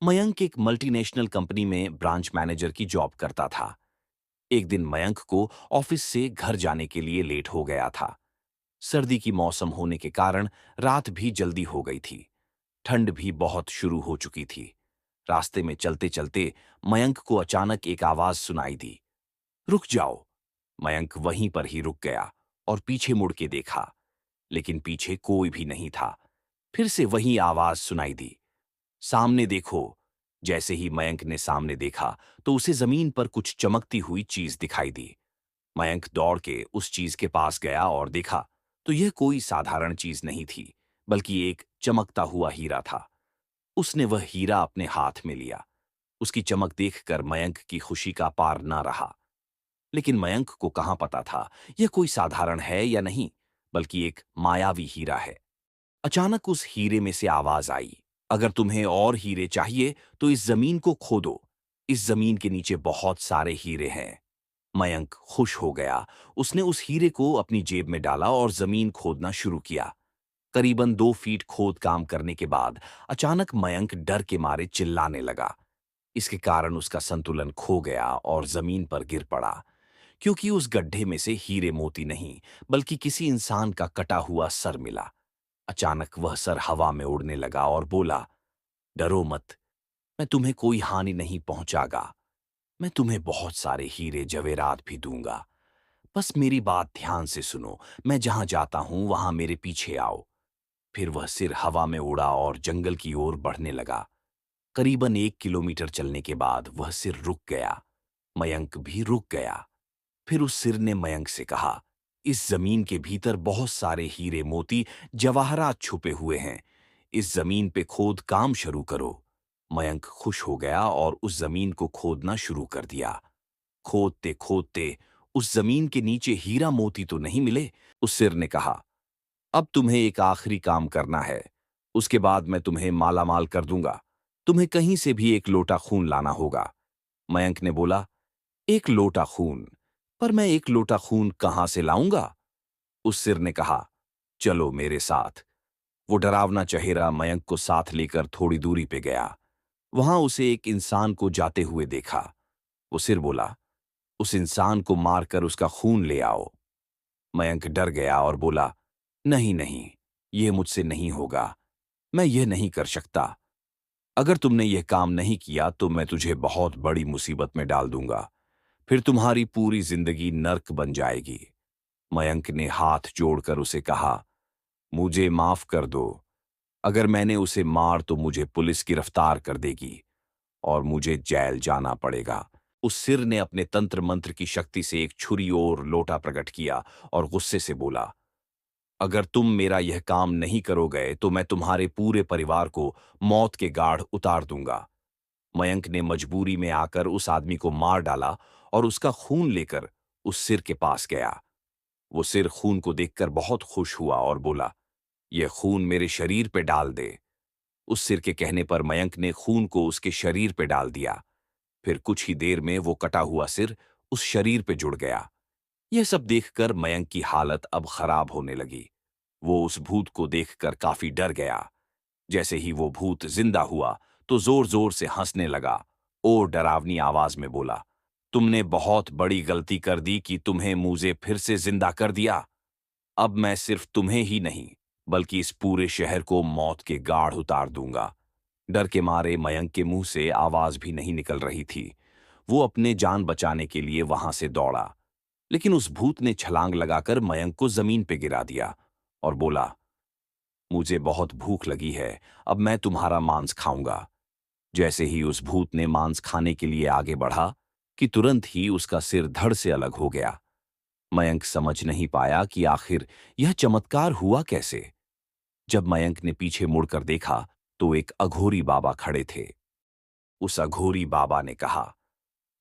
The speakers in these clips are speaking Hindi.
मयंक एक मल्टीनेशनल कंपनी में ब्रांच मैनेजर की जॉब करता था। एक दिन मयंक को ऑफिस से घर जाने के लिए लेट हो गया था। सर्दी की मौसम होने के कारण रात भी जल्दी हो गई थी। ठंड भी बहुत शुरू हो चुकी थी। रास्ते में चलते चलते मयंक को अचानक एक आवाज सुनाई दी। रुक जाओ। मयंक वहीं पर ही रुक गया और पीछे मुड़ के देखा, लेकिन पीछे कोई भी नहीं था। फिर से वही आवाज सुनाई दी। सामने देखो। जैसे ही मयंक ने सामने देखा तो उसे जमीन पर कुछ चमकती हुई चीज दिखाई दी। मयंक दौड़ के उस चीज के पास गया और देखा तो यह कोई साधारण चीज नहीं थी, बल्कि एक चमकता हुआ हीरा था। उसने वह हीरा अपने हाथ में लिया। उसकी चमक देखकर मयंक की खुशी का पार ना रहा। लेकिन मयंक को कहाँ पता था यह कोई साधारण है या नहीं, बल्कि एक मायावी हीरा है। अचानक उस हीरे में से आवाज आई। अगर तुम्हें और हीरे चाहिए तो इस जमीन को खोदो। इस जमीन के नीचे बहुत सारे हीरे हैं। मयंक खुश हो गया। उसने उस हीरे को अपनी जेब में डाला और जमीन खोदना शुरू किया। करीबन 2 फीट खोद काम करने के बाद अचानक मयंक डर के मारे चिल्लाने लगा। इसके कारण उसका संतुलन खो गया और जमीन पर गिर पड़ा, क्योंकि उस गड्ढे में से हीरे मोती नहीं, बल्कि किसी इंसान का कटा हुआ सर मिला। अचानक वह सर हवा में उड़ने लगा और बोला, डरो मत, मैं तुम्हें कोई हानि नहीं पहुंचागा। मैं तुम्हें बहुत सारे हीरे जवेरात भी दूंगा। बस मेरी बात ध्यान से सुनो। मैं जहां जाता हूं वहां मेरे पीछे आओ। फिर वह सिर हवा में उड़ा और जंगल की ओर बढ़ने लगा। करीबन 1 किलोमीटर चलने के बाद वह सिर रुक गया। मयंक भी रुक गया। फिर उस सिर ने मयंक से कहा, इस जमीन के भीतर बहुत सारे हीरे मोती जवाहरात छुपे हुए हैं। इस जमीन पे खोद काम शुरू करो। मयंक खुश हो गया और उस जमीन को खोदना शुरू कर दिया। खोदते खोदते उस जमीन के नीचे हीरा मोती तो नहीं मिले। उस सिर ने कहा, अब तुम्हें एक आखिरी काम करना है। उसके बाद मैं तुम्हें मालामाल कर दूंगा। तुम्हें कहीं से भी एक लोटा खून लाना होगा। मयंक ने बोला, एक लोटा खून? पर मैं एक लोटा खून कहां से लाऊंगा? उस सिर ने कहा, चलो मेरे साथ। वो डरावना चेहरा मयंक को साथ लेकर थोड़ी दूरी पे गया। वहां उसे एक इंसान को जाते हुए देखा। वो सिर बोला, उस इंसान को मारकर उसका खून ले आओ। मयंक डर गया और बोला, नहीं नहीं, ये मुझसे नहीं होगा। मैं यह नहीं कर सकता। अगर तुमने यह काम नहीं किया तो मैं तुझे बहुत बड़ी मुसीबत में डाल दूंगा। फिर तुम्हारी पूरी जिंदगी नर्क बन जाएगी। मयंक ने हाथ जोड़कर उसे कहा, मुझे माफ कर दो। अगर मैंने उसे मार तो मुझे पुलिस गिरफ्तार कर देगी और मुझे जेल जाना पड़ेगा। उस सिर ने अपने तंत्र मंत्र की शक्ति से एक छुरी और लोटा प्रकट किया और गुस्से से बोला, अगर तुम मेरा यह काम नहीं करोगे तो मैं तुम्हारे पूरे परिवार को मौत के गाढ़ उतार दूंगा। मयंक ने मजबूरी में आकर उस आदमी को मार डाला और उसका खून लेकर उस सिर के पास गया। वो सिर खून को देखकर बहुत खुश हुआ और बोला, यह खून मेरे शरीर पे डाल दे। उस सिर के कहने पर मयंक ने खून को उसके शरीर पे डाल दिया। फिर कुछ ही देर में वो कटा हुआ सिर उस शरीर पे जुड़ गया। यह सब देखकर मयंक की हालत अब खराब होने लगी। वो उस भूत को देखकर काफी डर गया। जैसे ही वो भूत जिंदा हुआ तो जोर जोर से हंसने लगा और डरावनी आवाज में बोला, तुमने बहुत बड़ी गलती कर दी कि तुम्हें मुझे फिर से जिंदा कर दिया। अब मैं सिर्फ तुम्हें ही नहीं, बल्कि इस पूरे शहर को मौत के गाढ़ उतार दूंगा। डर के मारे मयंक के मुंह से आवाज भी नहीं निकल रही थी। वो अपने जान बचाने के लिए वहां से दौड़ा, लेकिन उस भूत ने छलांग लगाकर मयंक को जमीन पे गिरा दिया और बोला, मुझे बहुत भूख लगी है, अब मैं तुम्हारा मांस खाऊंगा। जैसे ही उस भूत ने मांस खाने के लिए आगे बढ़ा कि तुरंत ही उसका सिर धड़ से अलग हो गया। मयंक समझ नहीं पाया कि आखिर यह चमत्कार हुआ कैसे। जब मयंक ने पीछे मुड़कर देखा तो एक अघोरी बाबा खड़े थे। उस अघोरी बाबा ने कहा,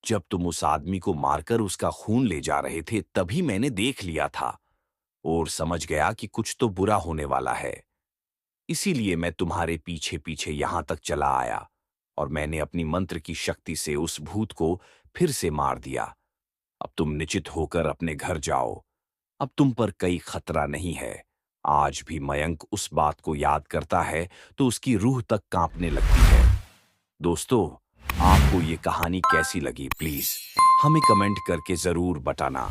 जब तुम उस आदमी को मारकर उसका खून ले जा रहे थे तभी मैंने देख लिया था और समझ गया कि कुछ तो बुरा होने वाला है। इसीलिए मैं तुम्हारे पीछे पीछे यहां तक चला आया और मैंने अपनी मंत्र की शक्ति से उस भूत को फिर से मार दिया। अब तुम निश्चित होकर अपने घर जाओ। अब तुम पर कई खतरा नहीं है। आज भी मयंक उस बात को याद करता है तो उसकी रूह तक कांपने लगती है। दोस्तों, आपको ये कहानी कैसी लगी प्लीज हमें कमेंट करके जरूर बताना।